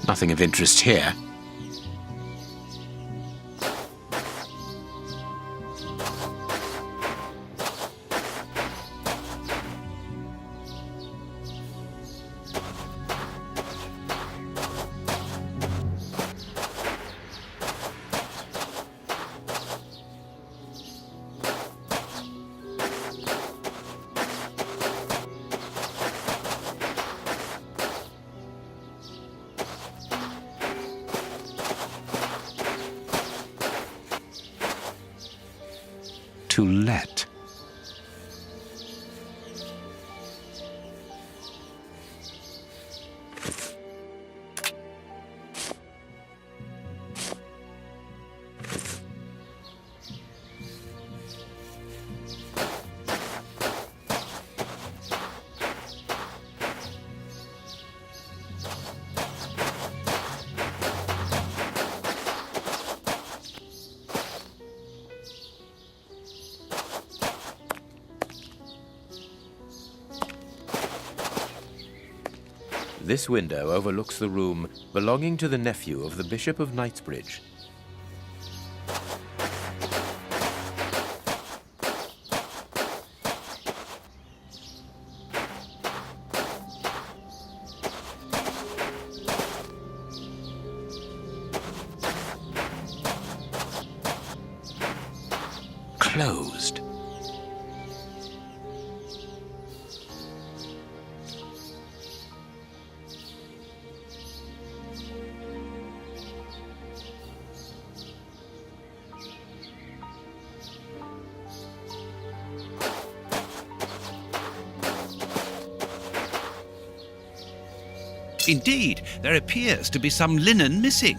Nothing of interest here. To let. This window overlooks the room belonging to the nephew of the Bishop of Knightsbridge. Closed. Indeed, there appears to be some linen missing.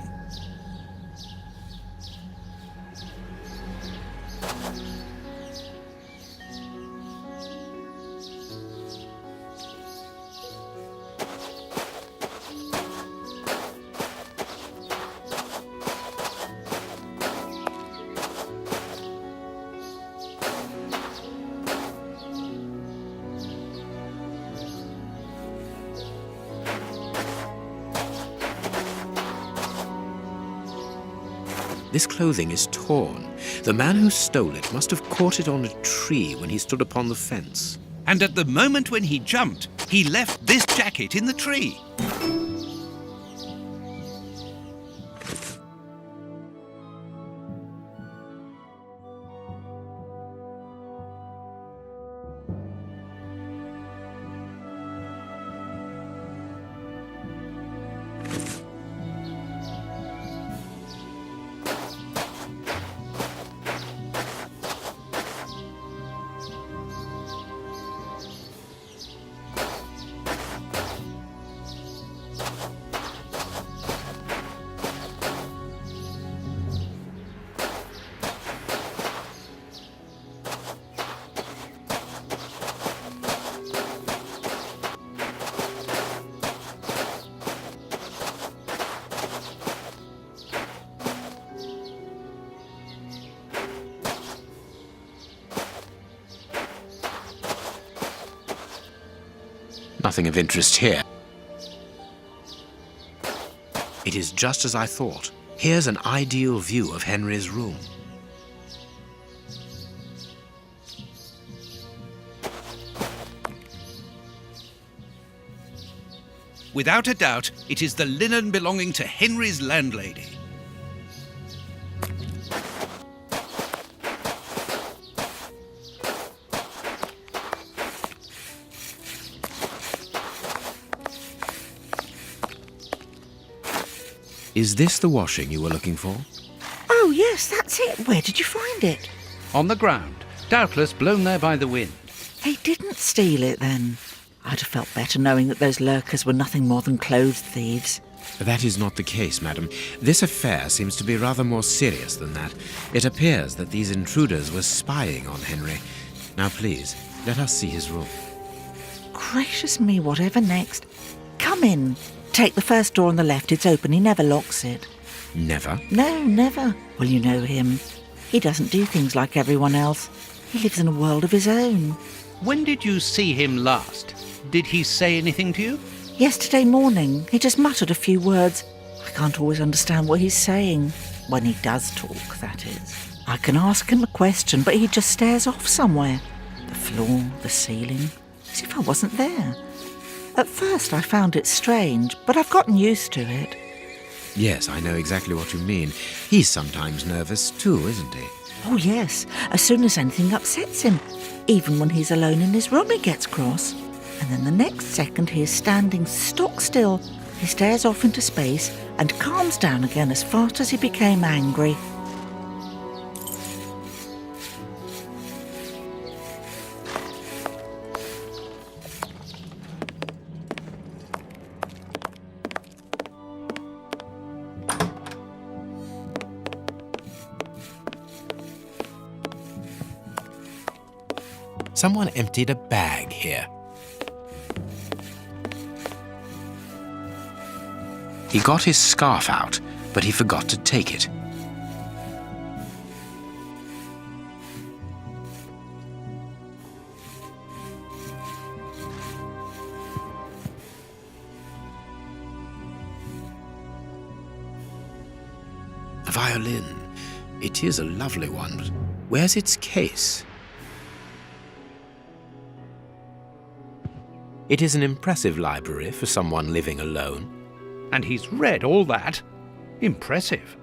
This clothing is torn. The man who stole it must have caught it on a tree when he stood upon the fence. And at the moment when he jumped, he left this jacket in the tree. Nothing of interest here. It is just as I thought. Here's an ideal view of Henry's room. Without a doubt, it is the linen belonging to Henry's landlady. Is this the washing you were looking for? Oh, yes, that's it. Where did you find it? On the ground, doubtless blown there by the wind. They didn't steal it, then. I'd have felt better knowing that those lurkers were nothing more than clothes thieves. That is not the case, madam. This affair seems to be rather more serious than that. It appears that these intruders were spying on Henry. Now, please, let us see his room. Gracious me, whatever next? Come in. Take the first door on the left. It's open. He never locks it. Never? No, never. Well, you know him. He doesn't do things like everyone else. He lives in a world of his own. When did you see him last? Did he say anything to you? Yesterday morning, he just muttered a few words. can't always understand what he's saying. When he does talk, that is. I can ask him a question, but he just stares off somewhere. The floor, the ceiling, as if I wasn't there. At first I found it strange, but I've gotten used to it. Yes, I know exactly what you mean. He's sometimes nervous too, isn't he? Oh yes, as soon as anything upsets him. Even when he's alone in his room he gets cross. And then the next second he is standing stock still. He stares off into space and calms down again as fast as he became angry. Someone emptied a bag here. He got his scarf out, but he forgot to take it. A violin. It is a lovely one, but where's its case? It is an impressive library for someone living alone. And he's read all that. Impressive.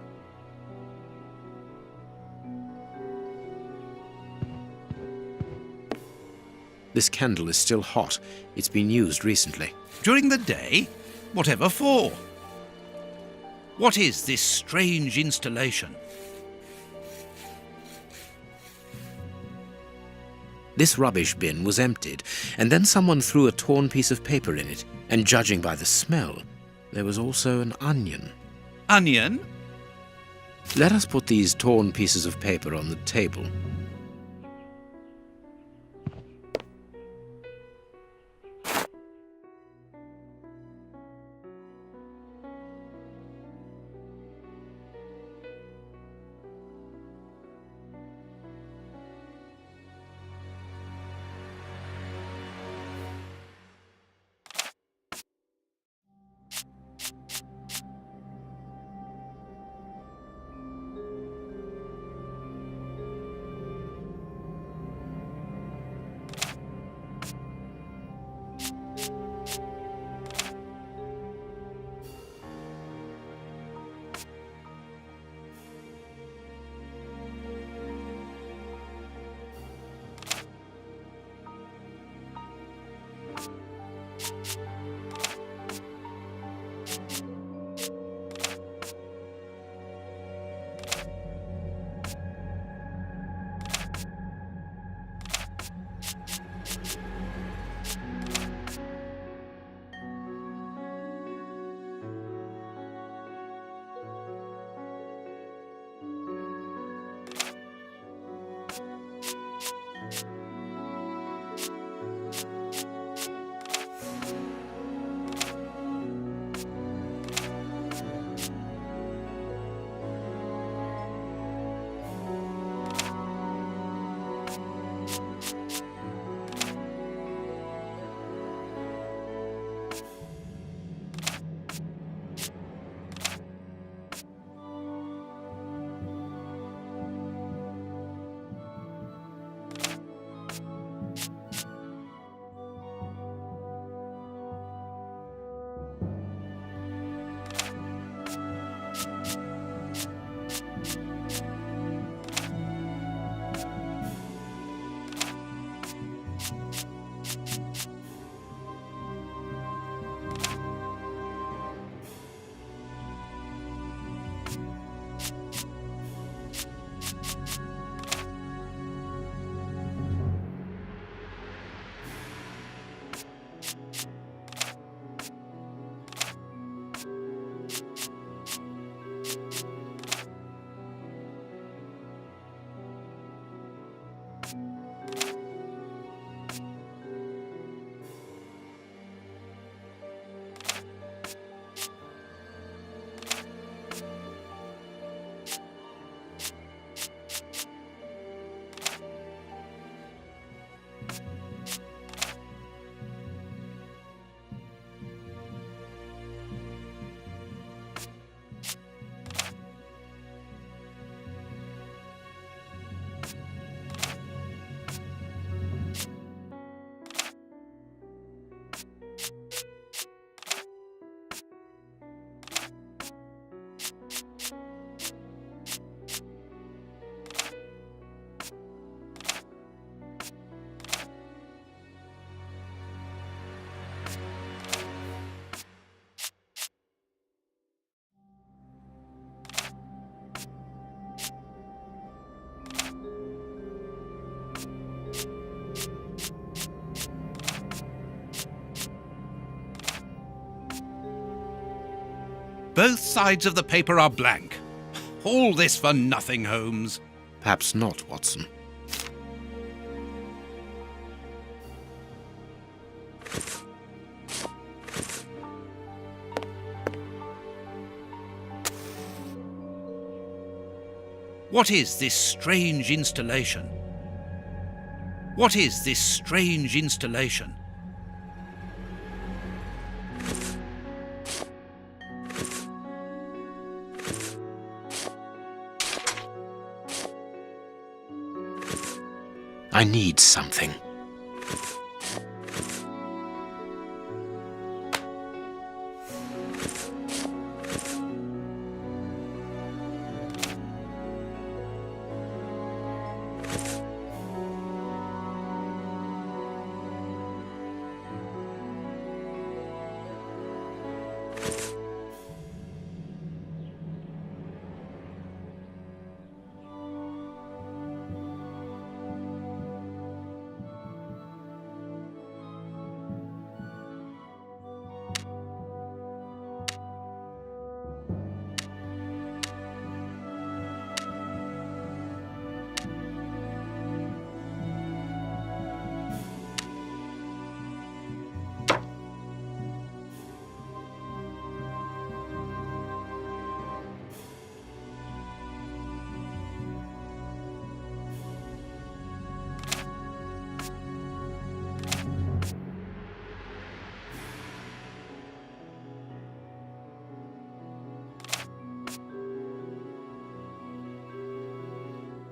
This candle is still hot. It's been used recently. During the day? Whatever for? What is this strange installation? This rubbish bin was emptied, and then someone threw a torn piece of paper in it, and judging by the smell, there was also an onion. Onion? Let us put these torn pieces of paper on the table. Both sides of the paper are blank. All this for nothing, Holmes. Perhaps not, Watson. What is this strange installation? What is this strange installation? I need something.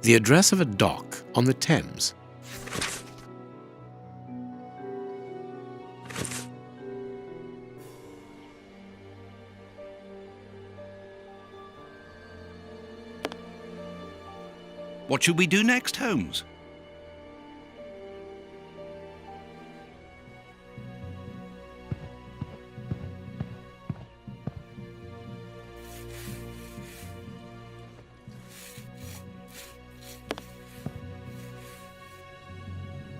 The address of a dock on the Thames. What should we do next, Holmes?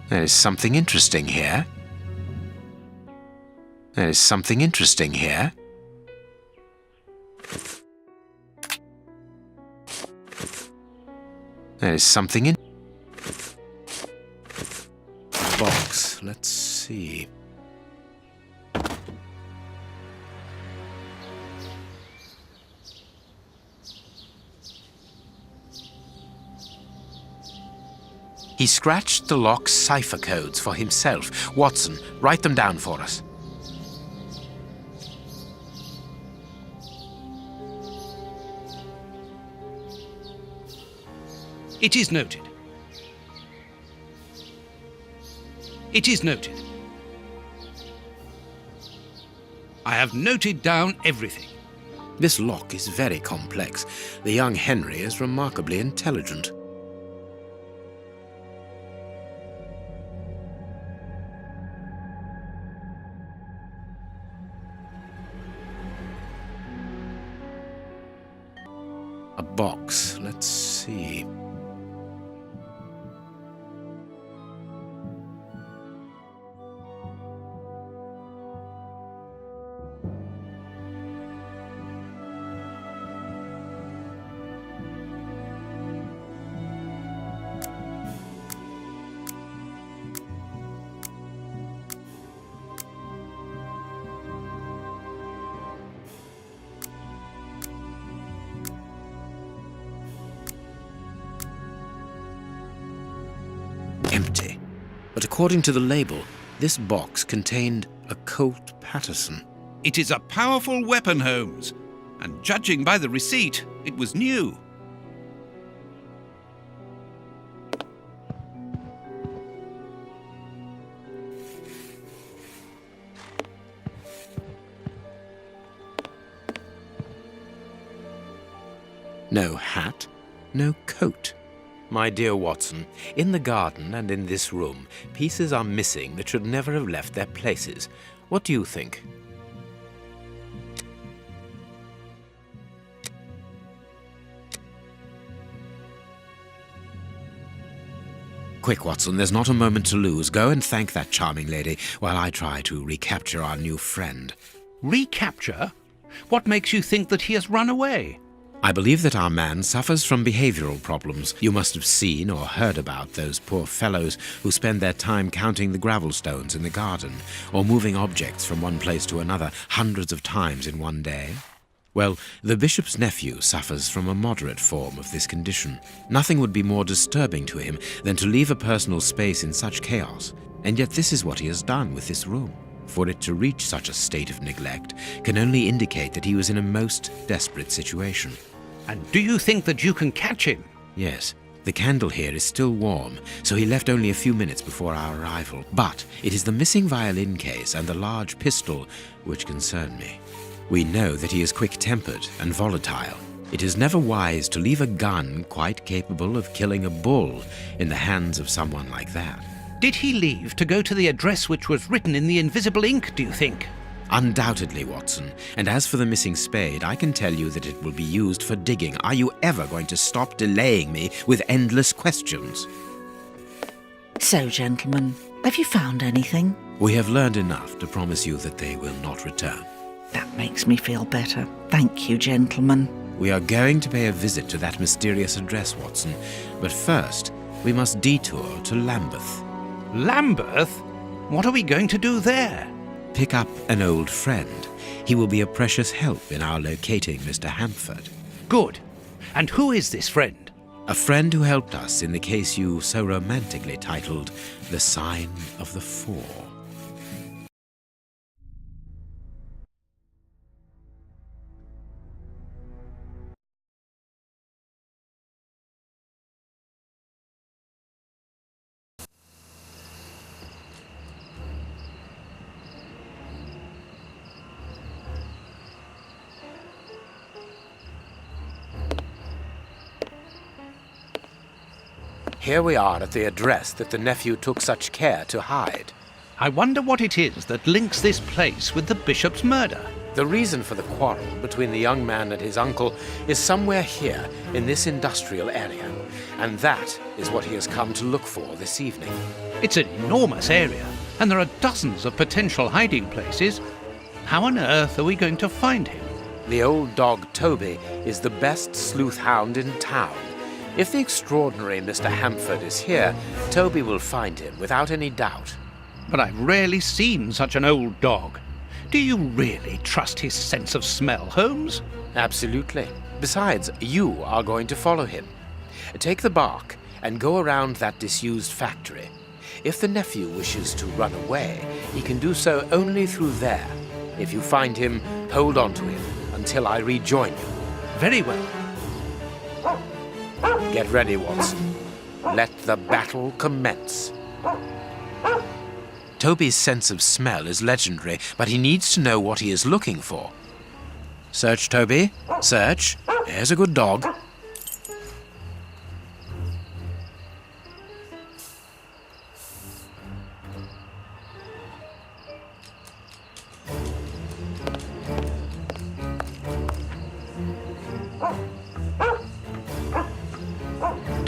There is something interesting here. There is something interesting here. There is something in... A box. Let's see. He scratched the lock's cipher codes for himself. Watson, write them down for us. It is noted. It is noted. I have noted down everything. This lock is very complex. The young Henry is remarkably intelligent. A box. Let's see. Empty. But according to the label, this box contained a Colt Patterson. It is a powerful weapon, Holmes, and judging by the receipt, it was new. No hat, no coat. My dear Watson, in the garden and in this room, pieces are missing that should never have left their places. What do you think? Quick, Watson, there's not a moment to lose. Go and thank that charming lady while I try to recapture our new friend. Recapture? What makes you think that he has run away? I believe that our man suffers from behavioral problems. You must have seen or heard about those poor fellows who spend their time counting the gravel stones in the garden or moving objects from one place to another hundreds of times in one day. Well, the bishop's nephew suffers from a moderate form of this condition. Nothing would be more disturbing to him than to leave a personal space in such chaos, and yet this is what he has done with this room. For it to reach such a state of neglect can only indicate that he was in a most desperate situation. And do you think that you can catch him? Yes. The candle here is still warm, so he left only a few minutes before our arrival. But it is the missing violin case and the large pistol which concern me. We know that he is quick-tempered and volatile. It is never wise to leave a gun quite capable of killing a bull in the hands of someone like that. Did he leave to go to the address which was written in the invisible ink, do you think? Undoubtedly, Watson. And as for the missing spade, I can tell you that it will be used for digging. Are you ever going to stop delaying me with endless questions? So, gentlemen, have you found anything? We have learned enough to promise you that they will not return. That makes me feel better. Thank you, gentlemen. We are going to pay a visit to that mysterious address, Watson. But first, we must detour to Lambeth. Lambeth? What are we going to do there? Pick up an old friend. He will be a precious help in our locating Mr. Hampford. Good. And who is this friend? A friend who helped us in the case you so romantically titled The Sign of the Four. Here we are at the address that the nephew took such care to hide. I wonder what it is that links this place with the bishop's murder. The reason for the quarrel between the young man and his uncle is somewhere here in this industrial area, and that is what he has come to look for this evening. It's an enormous area, and there are dozens of potential hiding places. How on earth are we going to find him? The old dog Toby is the best sleuth hound in town. If the extraordinary Mr. Hampford is here, Toby will find him without any doubt. But I've rarely seen such an old dog. Do you really trust his sense of smell, Holmes? Absolutely. Besides, you are going to follow him. Take the bark and go around that disused factory. If the nephew wishes to run away, he can do so only through there. If you find him, hold on to him until I rejoin you. Very well. Get ready, Watson. Let the battle commence. Toby's sense of smell is legendary, but he needs to know what he is looking for. Search, Toby. Search. There's a good dog.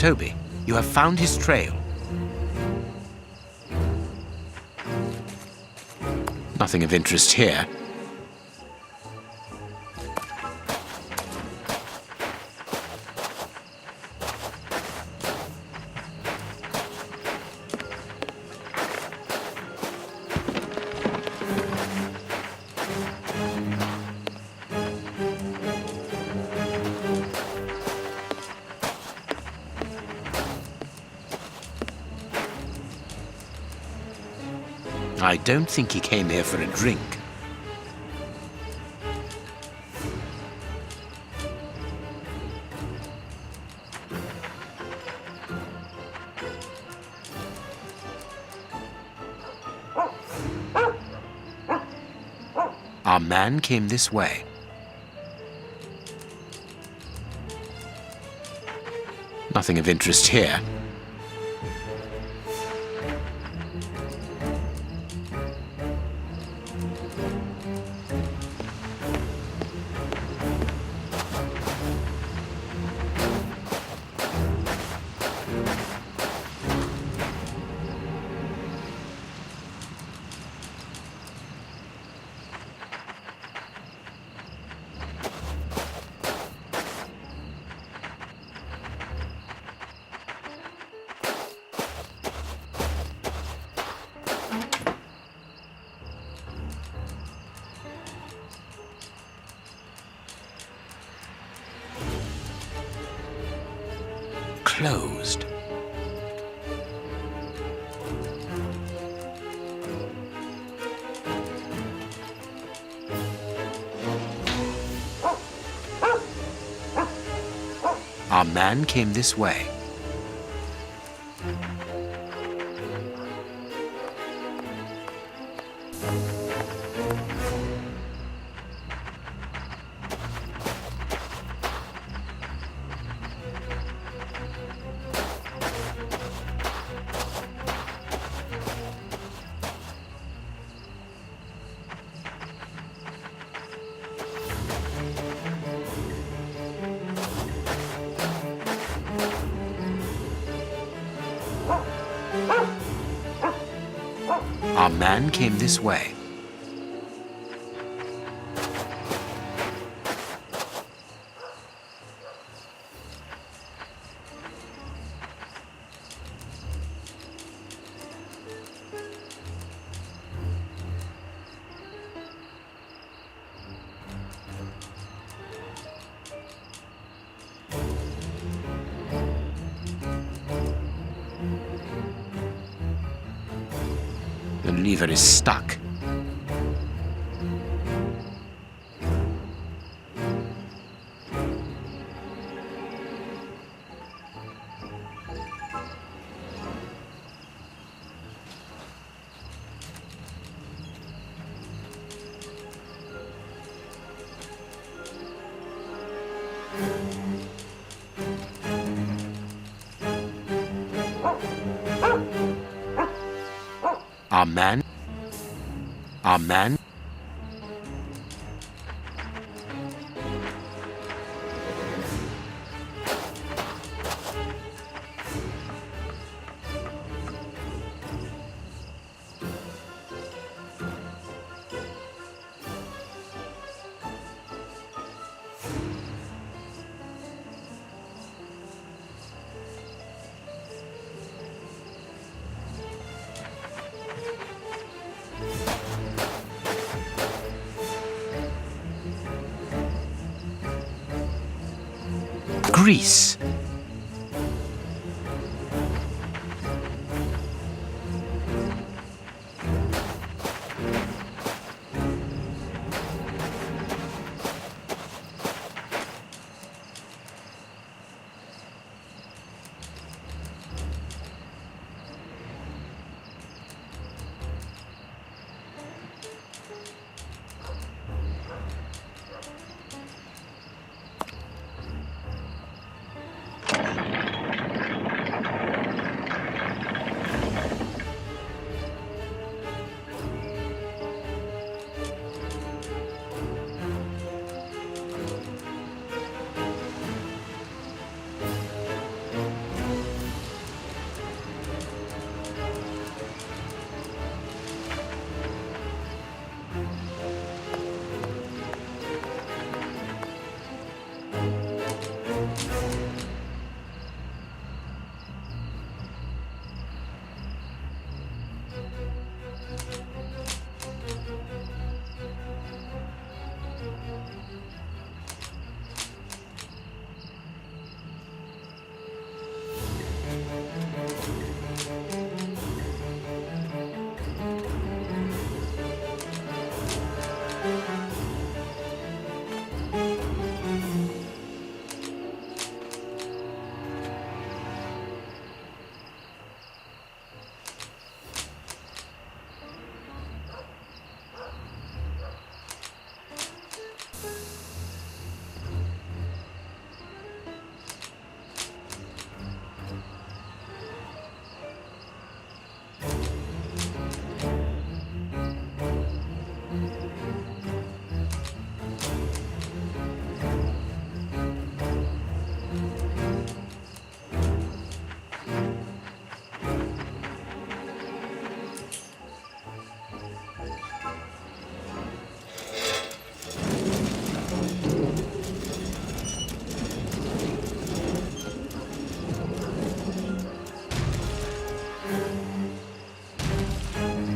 Toby, you have found his trail. Nothing of interest here. I don't think he came here for a drink. Our man came this way. Nothing of interest here. Closed. Our man came this way. Our man came this way. The lever is stuck. Our man. Grease.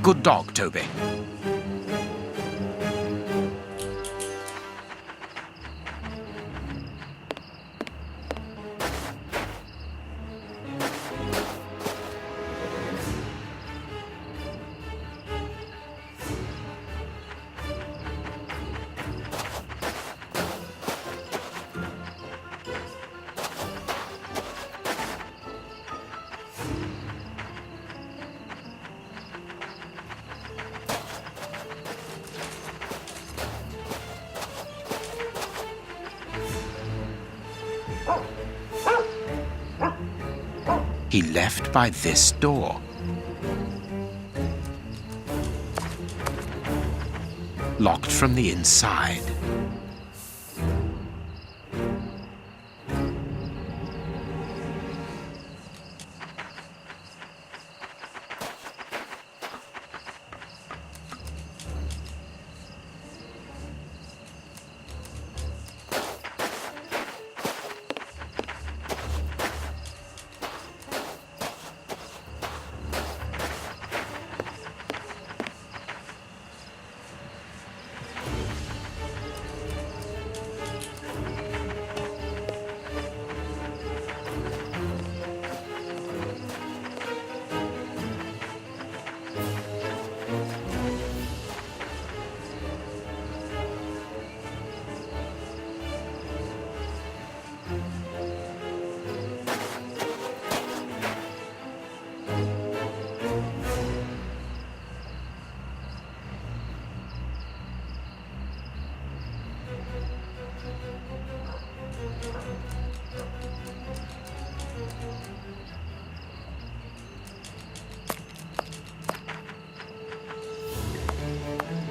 Good dog, Toby. He left by this door. Locked from the inside.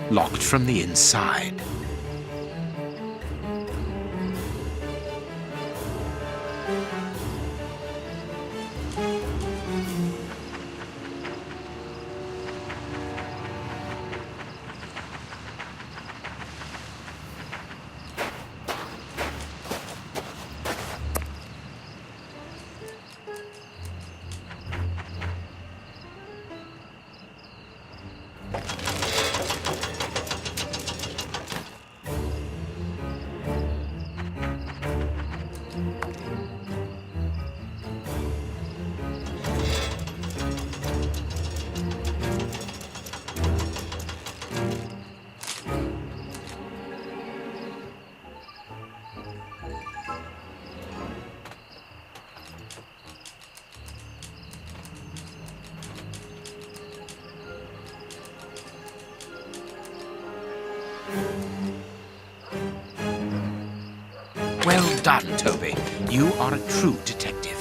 Locked from the inside. Well done, Toby. You are a true detective.